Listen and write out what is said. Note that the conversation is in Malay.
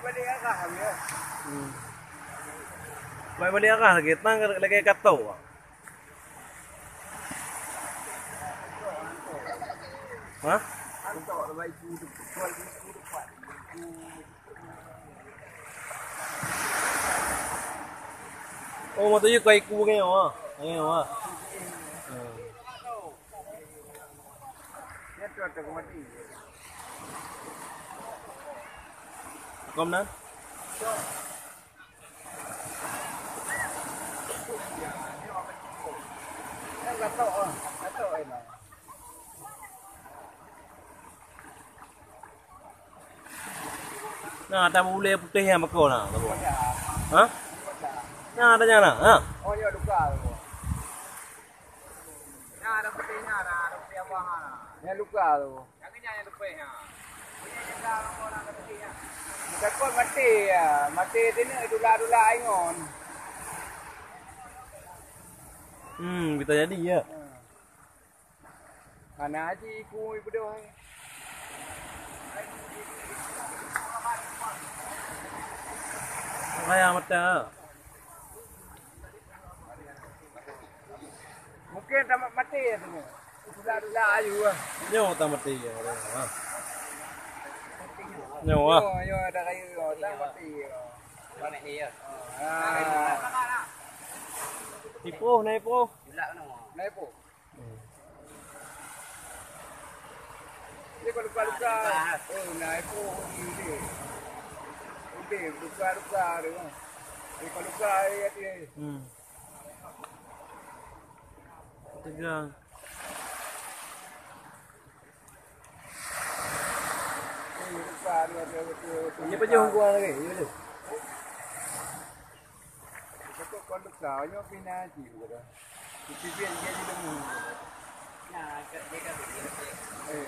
balik arah dia. Baik balik arah kita lagi kata. Hah? Antok baik tu depan. Oh, mà tôi quay cu nghe hả? Nghe hả? Dia tu tak mati. Kom đó. Dia gatok ini. Nah, ada boleh putih yang makau nah, tu. Hah? Nah, ada nyana, ha? Oh, dia duka tu. Nah, ada putihnya, ada putih apa hana. Dia luka tu. Yang ni yang putihnya. Punya kita orang putihnya. Bukan mati ya, mati sini dula-dula ingon. Kita jadi ya. Mana aja ku ibu doh. Kaya mata. Mungkin tamat mati ya sini. Dula-dula ayu ah. Nyo tak mati ya. Ha. Nyo ah. Yo ada kayu yo, tak mati yo. Mana dia? Ipo, na ipo. Dula no. Naik po. Dia kalau luka-luka. Oh, naik po ini. Ini luka-luka dia. Dia kalau luka dia. Tegang. Ini luka dia betul. Ini pa jong gua lagi. Ya tu. Betul kalau luka nyo pinaji gitu. Pipian dia di lemu. Nah, dia kan dia. Eh,